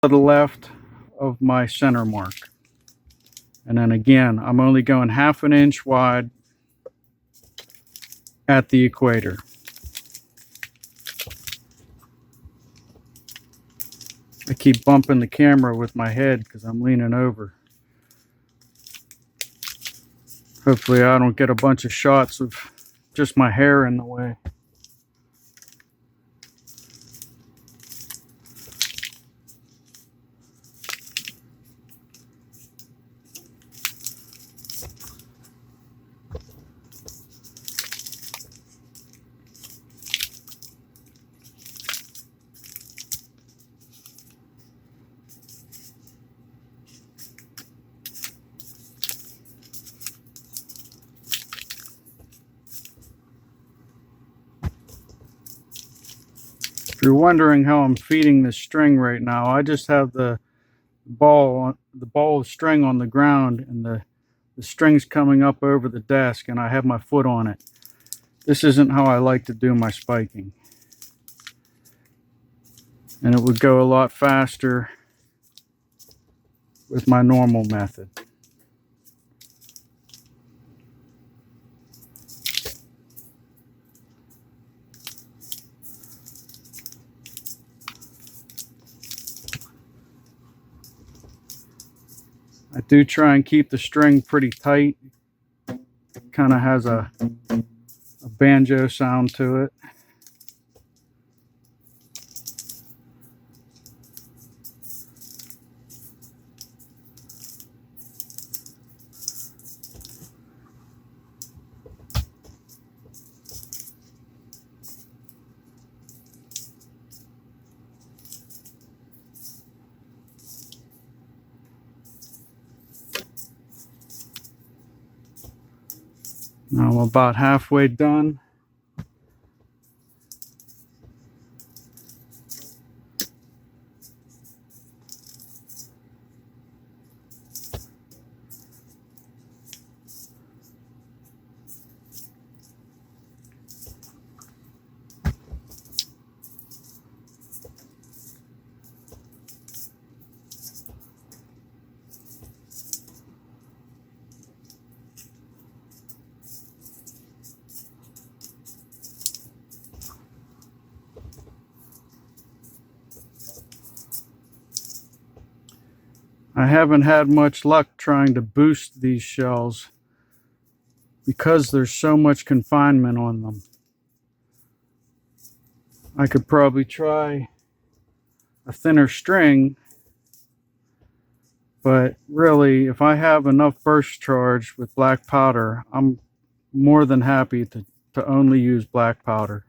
to the left of my center mark. And then again, I'm only going 1/2 inch wide at the equator. I keep bumping the camera with my head because I'm leaning over. Hopefully I don't get a bunch of shots of just my hair in the way. If you're wondering how I'm feeding this string right now, I just have the ball of string on the ground, and the string's coming up over the desk, and I have my foot on it. This isn't how I like to do my spiking. And it would go a lot faster with my normal method. I do try and keep the string pretty tight. Kind of has a banjo sound to it. Now I'm about halfway done. I haven't had much luck trying to boost these shells because there's so much confinement on them. I could probably try a thinner string, but really, if I have enough burst charge with black powder, I'm more than happy to only use black powder.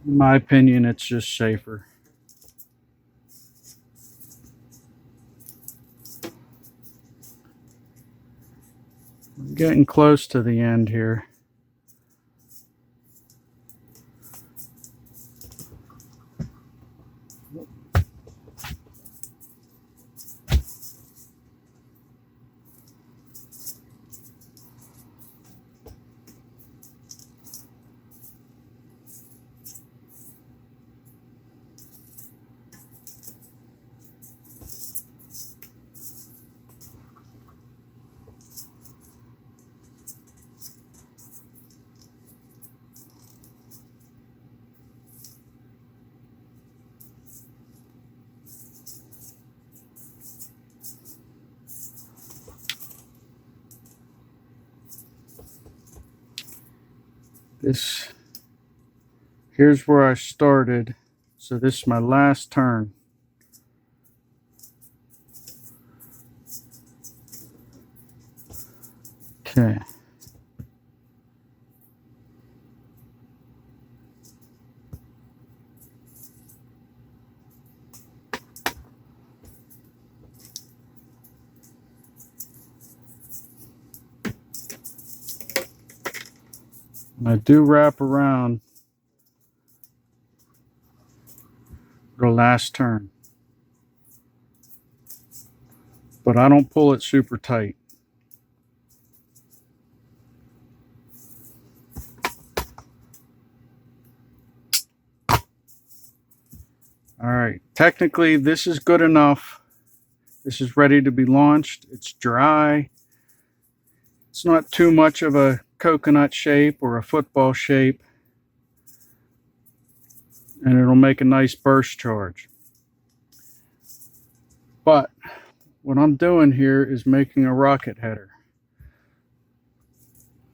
In my opinion, it's just safer. I'm getting close to the end here. Here's where I started. So this is my last turn. Okay. And I do wrap around the last turn, but I don't pull it super tight. All right, technically this is good enough. This is ready to be launched. It's dry. It's not too much of a coconut shape or a football shape, and it'll make a nice burst charge. But what I'm doing here is making a rocket header.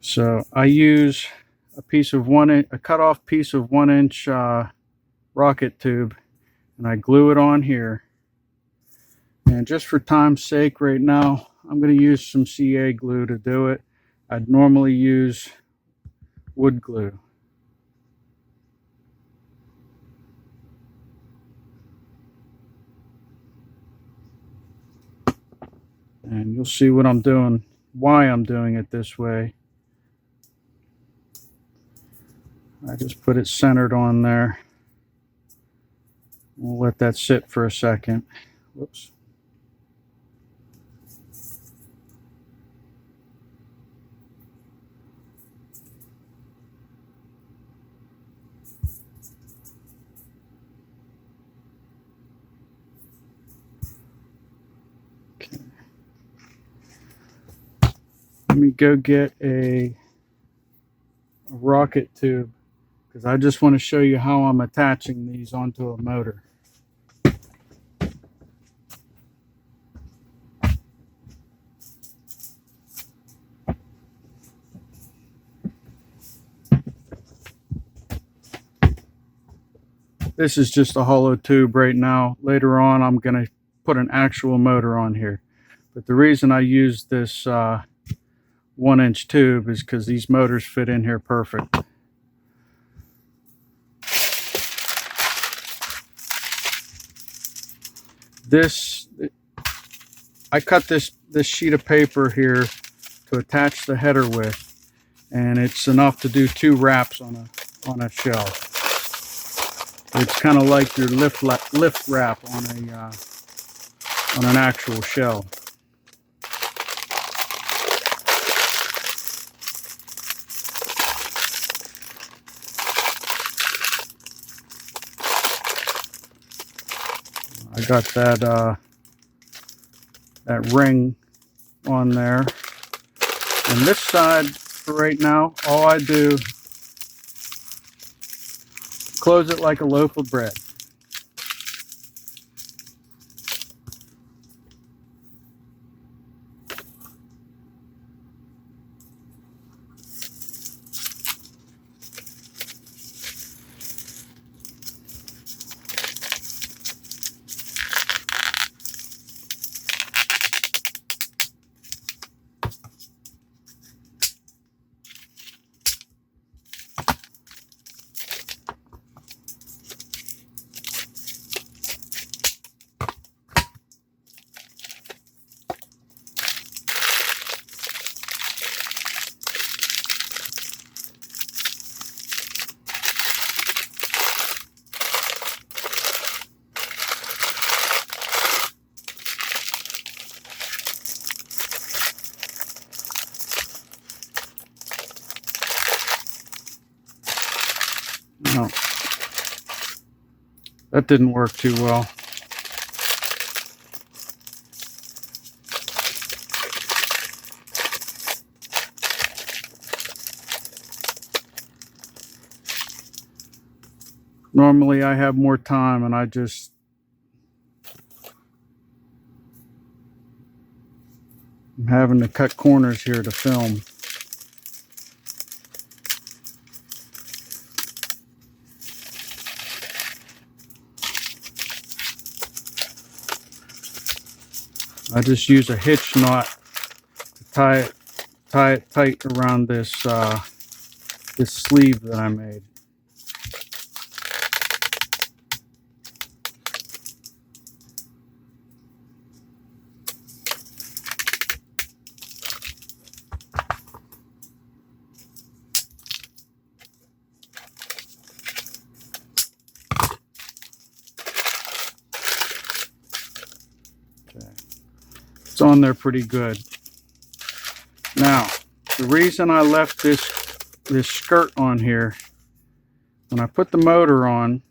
So I use a piece of a cut off piece of 1-inch rocket tube, and I glue it on here. And just for time's sake right now, I'm going to use some CA glue to do it. I'd normally use wood glue. And you'll see what I'm doing, why I'm doing it this way. I just put it centered on there. We'll let that sit for a second. Whoops. Okay. Let me go get a rocket tube, because I just want to show you how I'm attaching these onto a motor. This is just a hollow tube right now. Later on, I'm going to put an actual motor on here. But the reason I use this 1-inch tube is because these motors fit in here perfect. I cut this sheet of paper here to attach the header with, and it's enough to do 2 wraps on a shell. It's kind of like your lift wrap on an actual shell. I got that ring on there. And this side, for right now, all I do, close it like a loaf of bread. No, that didn't work too well. Normally I have more time, and I'm having to cut corners here to film. I just use a hitch knot to tie it tight around this this sleeve that I made. It's on there pretty good. Now, the reason I left this skirt on here, when I put the motor on,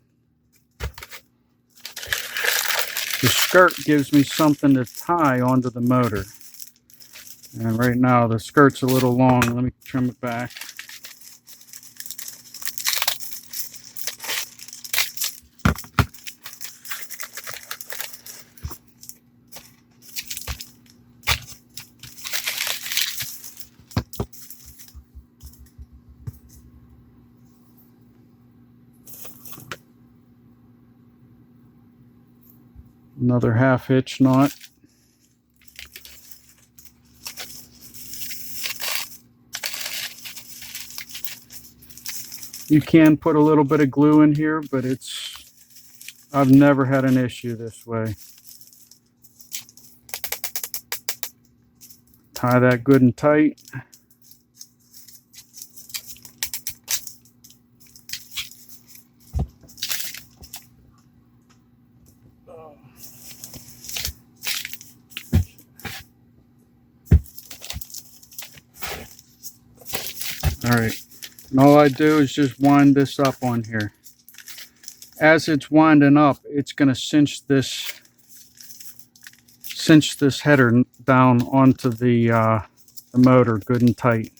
the skirt gives me something to tie onto the motor. And right now the skirt's a little long. Let me trim it back. Another half hitch knot. You can put a little bit of glue in here, but I've never had an issue this way. Tie that good and tight. Alright, and all I do is just wind this up on here. As it's winding up, it's going to cinch this header down onto the motor good and tight.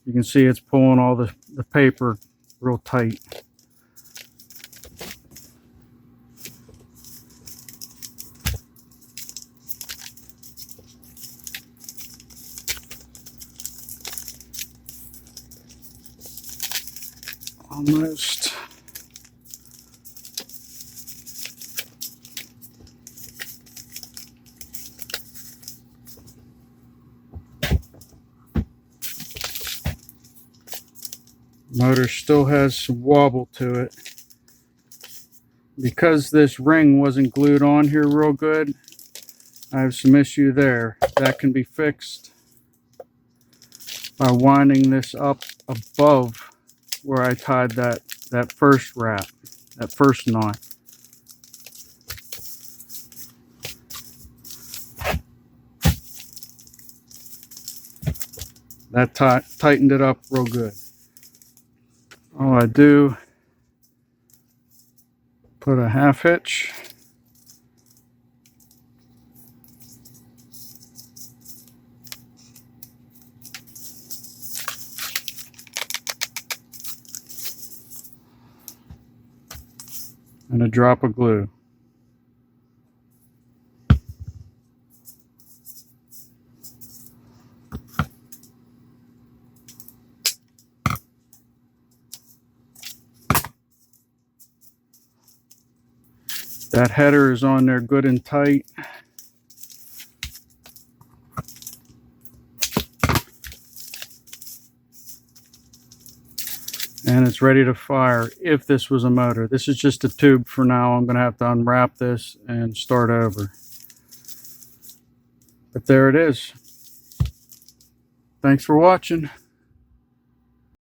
You can see it's pulling all the paper real tight. Almost. Motor still has some wobble to it. Because this ring wasn't glued on here real good, I have some issue there. That can be fixed by winding this up above where I tied that first wrap, that first knot. That tightened it up real good. All I do, put a half hitch. And a drop of glue. That header is on there good and tight. And it's ready to fire if this was a motor. This is just a tube for now. I'm going to have to unwrap this and start over. But there it is. Thanks for watching.